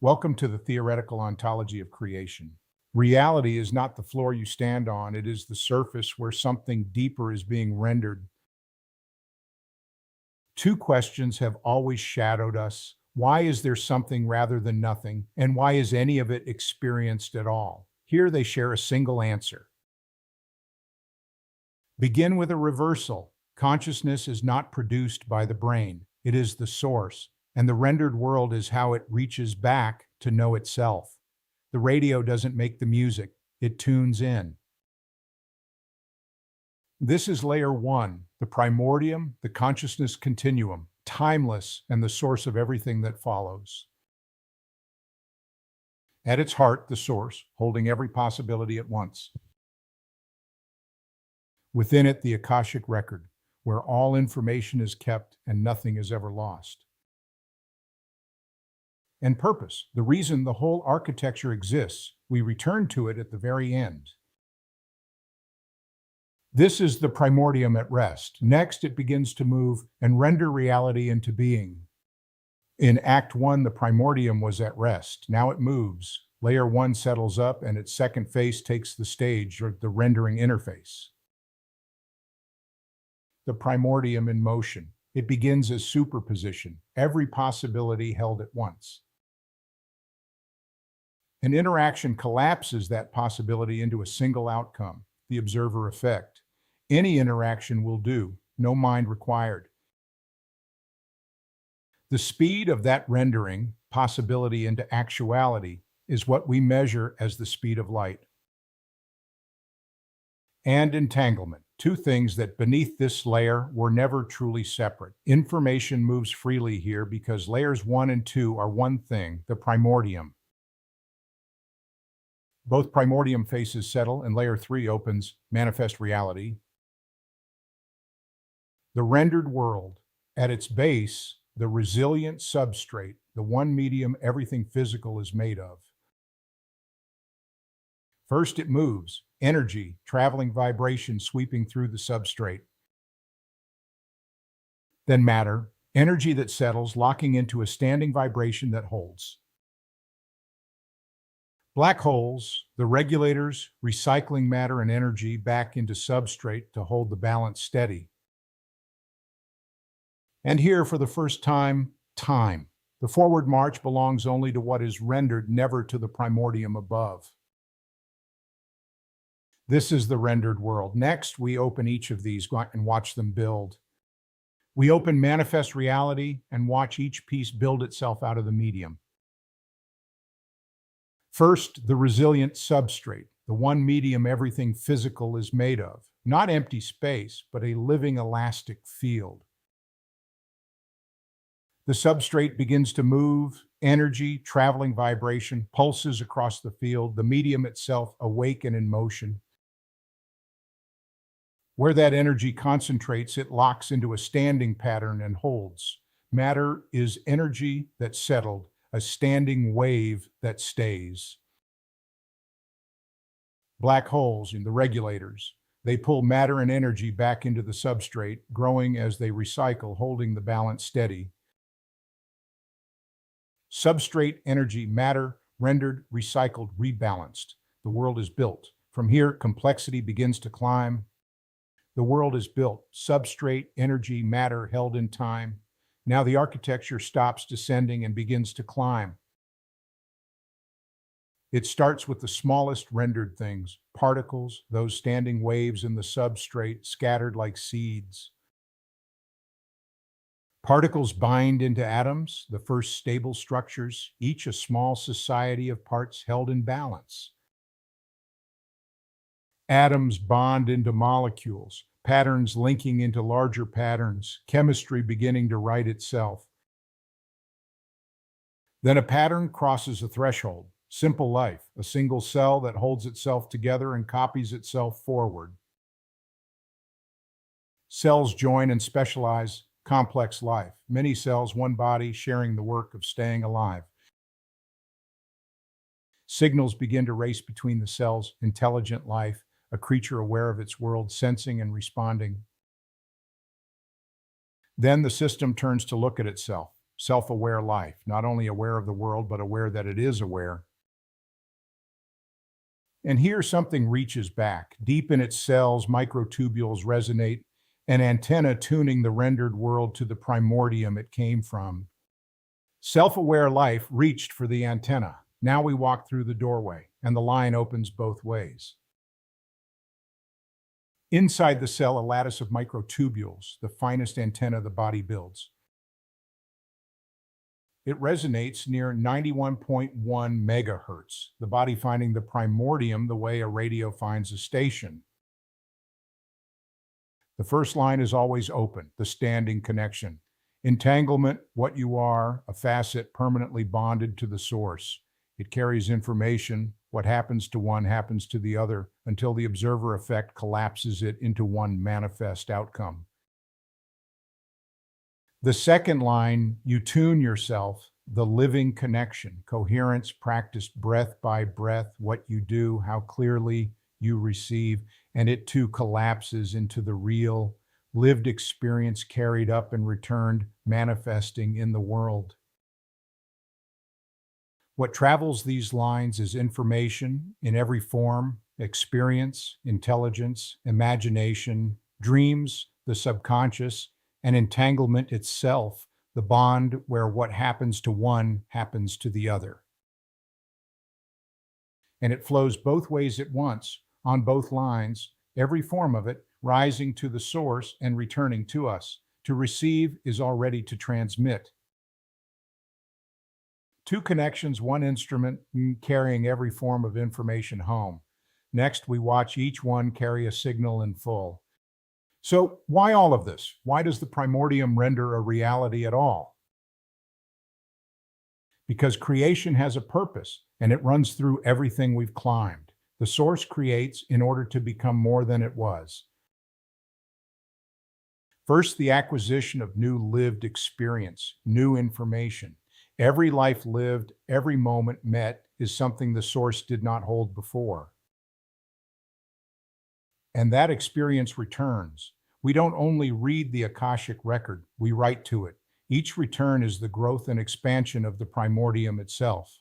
Welcome to the theoretical ontology of creation. Reality is not the floor you stand on, it is the surface where something deeper is being rendered. Two questions have always shadowed us. Why is there something rather than nothing? And why is any of it experienced at all? Here they share a single answer. Begin with a reversal. Consciousness is not produced by the brain. It is the source, and the rendered world is how it reaches back to know itself. The radio doesn't make the music, it tunes in. This is layer one, the primordium, the consciousness continuum, timeless and the source of everything that follows. At its heart, the source, holding every possibility at once. Within it, the Akashic record, where all information is kept and nothing is ever lost. And purpose, the reason the whole architecture exists, we return to it at the very end. This is the primordium at rest. Next, it begins to move and render reality into being. In Act 1, the primordium was at rest. Now it moves. Layer 1 settles up, and its second phase takes the stage, or the rendering interface. The primordium in motion. It begins as superposition, every possibility held at once. An interaction collapses that possibility into a single outcome, the observer effect. Any interaction will do, no mind required. The speed of that rendering, possibility into actuality, is what we measure as the speed of light. And entanglement, two things that beneath this layer were never truly separate. Information moves freely here because layers 1 and 2 are one thing, the primordium. Both primordium faces settle and layer 3 opens, manifest reality. The rendered world, at its base, the resilient substrate, the one medium everything physical is made of. First it moves, energy, traveling vibration sweeping through the substrate. Then matter, energy that settles, locking into a standing vibration that holds. Black holes, the regulators, recycling matter and energy back into substrate to hold the balance steady. And here, for the first time, time. The forward march belongs only to what is rendered, never to the primordium above. This is the rendered world. Next, we open each of these and watch them build. We open manifest reality and watch each piece build itself out of the medium. First, the resilient substrate, the one medium everything physical is made of. Not empty space, but a living elastic field. The substrate begins to move, energy, traveling vibration, pulses across the field, the medium itself awake and in motion. Where that energy concentrates, it locks into a standing pattern and holds. Matter is energy that's settled, a standing wave that stays. Black holes in the regulators. They pull matter and energy back into the substrate, growing as they recycle, holding the balance steady. Substrate, energy, matter, rendered, recycled, rebalanced. The world is built. From here, complexity begins to climb. The world is built. Substrate, energy, matter held in time. Now the architecture stops descending and begins to climb. It starts with the smallest rendered things, particles, those standing waves in the substrate, scattered like seeds. Particles bind into atoms, the first stable structures, each a small society of parts held in balance. Atoms bond into molecules, patterns linking into larger patterns, chemistry beginning to write itself. Then a pattern crosses a threshold, simple life, a single cell that holds itself together and copies itself forward. Cells join and specialize. Complex life. Many cells, one body, sharing the work of staying alive. Signals begin to race between the cells. Intelligent life, a creature aware of its world, sensing and responding. Then the system turns to look at itself. self-aware life, not only aware of the world, but aware that it is aware. And here something reaches back. Deep in its cells, microtubules resonate, an antenna tuning the rendered world to the primordium it came from. Self-aware life reached for the antenna. Now we walk through the doorway, and the line opens both ways. Inside the cell, a lattice of microtubules, the finest antenna the body builds. It resonates near 91.1 megahertz, the body finding the primordium the way a radio finds a station. The first line is always open, the standing connection. Entanglement, what you are, a facet permanently bonded to the source. It carries information. What happens to one happens to the other until the observer effect collapses it into one manifest outcome. The second line, you tune yourself, the living connection, coherence practiced breath by breath, what you do, how clearly you receive, and it too collapses into the real, lived experience carried up and returned, manifesting in the world. What travels these lines is information in every form, experience, intelligence, imagination, dreams, the subconscious, and entanglement itself, the bond where what happens to one happens to the other. And it flows both ways at once, on both lines, every form of it, rising to the source and returning to us. To receive is already to transmit. Two connections, one instrument carrying every form of information home. Next, we watch each one carry a signal in full. So why all of this? Why does the primordium render a reality at all? Because creation has a purpose, and it runs through everything we've climbed. The source creates in order to become more than it was. First, the acquisition of new lived experience, new information. Every life lived, every moment met is something the source did not hold before. And that experience returns. We don't only read the Akashic record, we write to it. Each return is the growth and expansion of the primordium itself.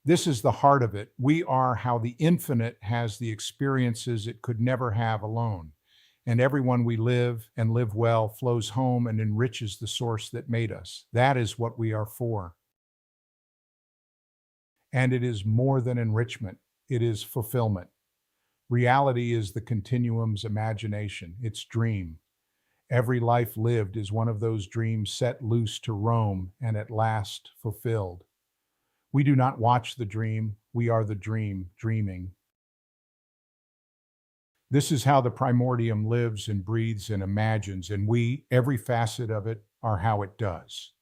This is the heart of it. We are how the infinite has the experiences it could never have alone. And everyone we live and live well flows home and enriches the source that made us. That is what we are for. And it is more than enrichment. It is fulfillment. Reality is the continuum's imagination, its dream. Every life lived is one of those dreams set loose to roam and at last fulfilled. We do not watch the dream, we are the dream, dreaming. This is how the primordium lives and breathes and imagines, and we, every facet of it, are how it does.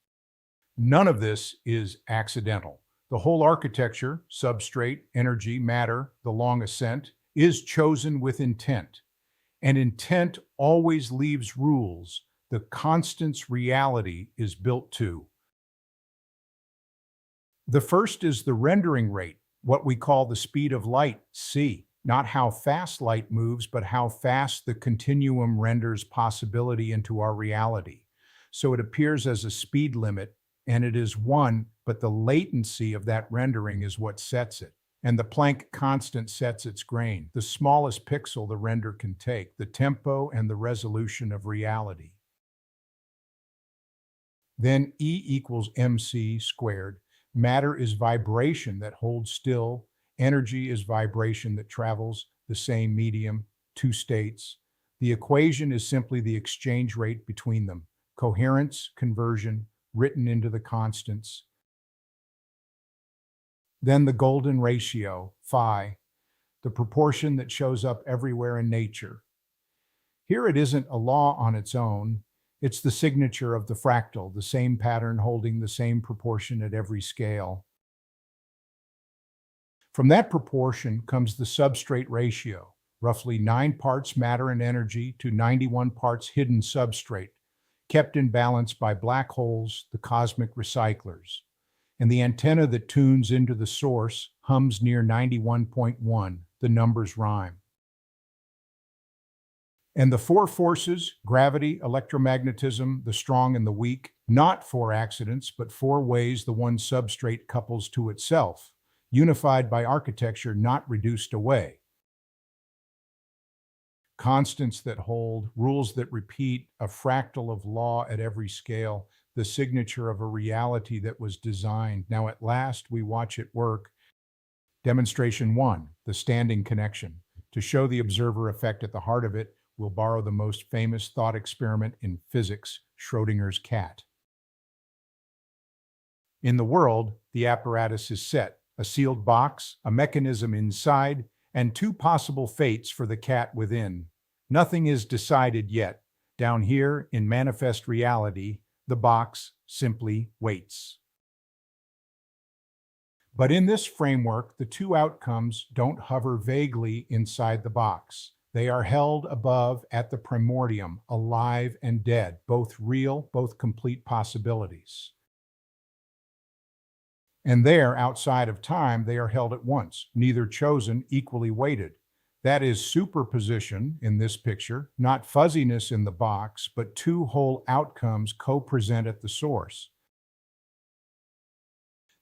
None of this is accidental. The whole architecture, substrate, energy, matter, the long ascent, is chosen with intent. And intent always leaves rules. The constant's reality is built to. The first is the rendering rate, what we call the speed of light, c. Not how fast light moves, but how fast the continuum renders possibility into our reality. So it appears as a speed limit, and it is one, but the latency of that rendering is what sets it. And the Planck constant sets its grain, the smallest pixel the render can take, the tempo and the resolution of reality. Then E equals mc squared. Matter is vibration that holds still. Energy is vibration that travels the same medium, two states. The equation is simply the exchange rate between them. Coherence, conversion, written into the constants. Then the golden ratio, phi, the proportion that shows up everywhere in nature. Here it isn't a law on its own. It's the signature of the fractal, the same pattern holding the same proportion at every scale. From that proportion comes the substrate ratio, roughly 9 parts matter and energy to 91 parts hidden substrate, kept in balance by black holes, the cosmic recyclers. And the antenna that tunes into the source hums near 91.1. The numbers rhyme. And the four forces, gravity, electromagnetism, the strong and the weak, not four accidents, but four ways the one substrate couples to itself, unified by architecture, not reduced away. Constants that hold, rules that repeat, a fractal of law at every scale, the signature of a reality that was designed. Now at last we watch it work. Demonstration 1, the standing connection. To show the observer effect at the heart of it, we'll borrow the most famous thought experiment in physics, Schrödinger's cat. In the world, the apparatus is set, a sealed box, a mechanism inside, and two possible fates for the cat within. Nothing is decided yet. Down here, in manifest reality, the box simply waits. But in this framework, the two outcomes don't hover vaguely inside the box. They are held above at the primordium, alive and dead, both real, both complete possibilities. And there, outside of time, they are held at once, neither chosen, equally weighted. That is superposition in this picture, not fuzziness in the box, but two whole outcomes co-present at the source.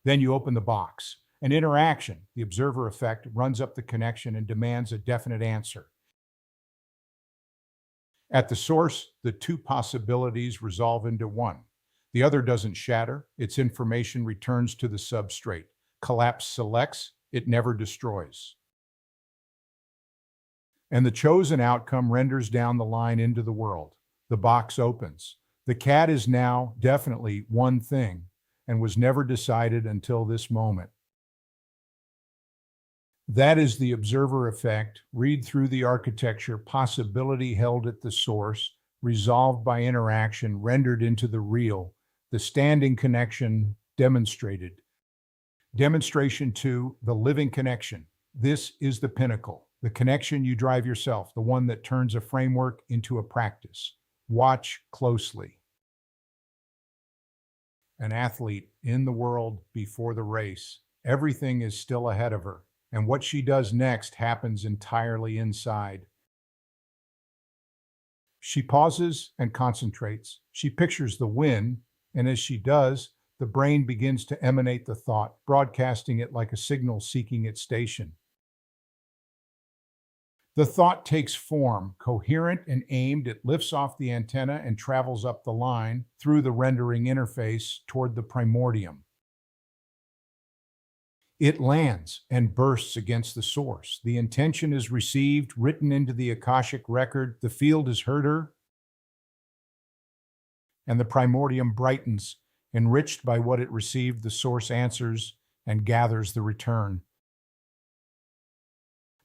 Then you open the box. An interaction, the observer effect, runs up the connection and demands a definite answer. At the source, the two possibilities resolve into one. The other doesn't shatter. Its information returns to the substrate. Collapse selects, it never destroys. And the chosen outcome renders down the line into the world. The box opens. The cat is now definitely one thing and was never decided until this moment. That is the observer effect. Read through the architecture, possibility held at the source, resolved by interaction, rendered into the real, the standing connection demonstrated. Demonstration 2, the living connection. This is the pinnacle, the connection you drive yourself, the one that turns a framework into a practice. Watch closely. An athlete in the world before the race. Everything is still ahead of her, and what she does next happens entirely inside. She pauses and concentrates. She pictures the win, and as she does, the brain begins to emanate the thought, broadcasting it like a signal seeking its station. The thought takes form, coherent and aimed. It lifts off the antenna and travels up the line through the rendering interface toward the primordium. It lands and bursts against the source. The intention is received, written into the Akashic record. The field is heard her, and the primordium brightens, enriched by what it received. The source answers and gathers the return.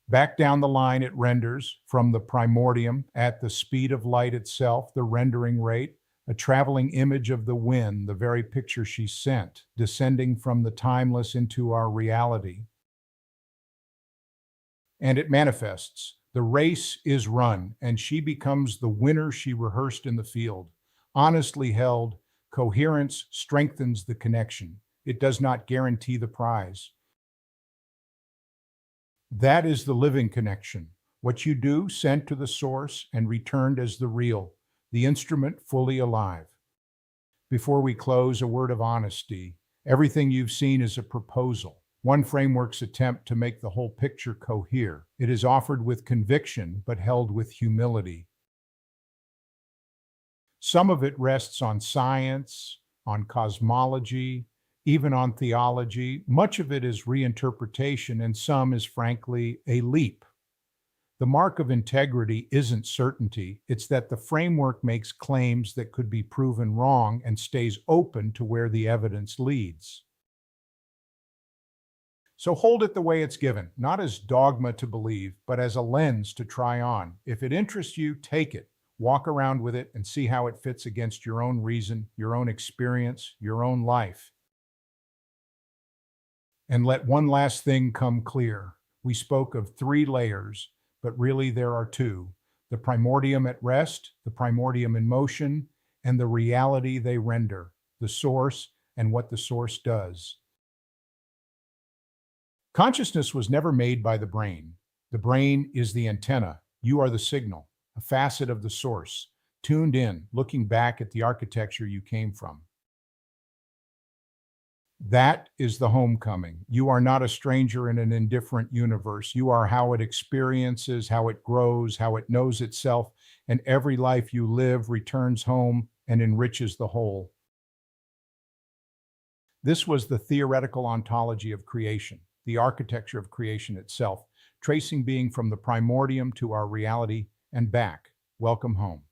Back down the line it renders from the primordium at the speed of light itself, the rendering rate, a traveling image of the wind, the very picture she sent, descending from the timeless into our reality. And it manifests. The race is run, and she becomes the winner she rehearsed in the field. Honestly held, coherence strengthens the connection. It does not guarantee the prize. That is the living connection. What you do, sent to the source and returned as the real, the instrument fully alive. Before we close, a word of honesty. Everything you've seen is a proposal, one framework's attempt to make the whole picture cohere. It is offered with conviction, but held with humility. Some of it rests on science, on cosmology, even on theology. Much of it is reinterpretation, and some is frankly a leap. The mark of integrity isn't certainty, it's that the framework makes claims that could be proven wrong and stays open to where the evidence leads. So hold it the way it's given, not as dogma to believe, but as a lens to try on. If it interests you, take it. Walk around with it and see how it fits against your own reason, your own experience, your own life. And let one last thing come clear. We spoke of 3 layers, but really there are 2. The primordium at rest, the primordium in motion, and the reality they render, the source and what the source does. Consciousness was never made by the brain. The brain is the antenna. You are the signal. a facet of the source, tuned in, looking back at the architecture you came from. That is the homecoming. You are not a stranger in an indifferent universe. You are how it experiences, how it grows, how it knows itself, and every life you live returns home and enriches the whole. This was the theoretical ontology of creation, the architecture of creation itself, tracing being from the primordium to our reality and back. Welcome home.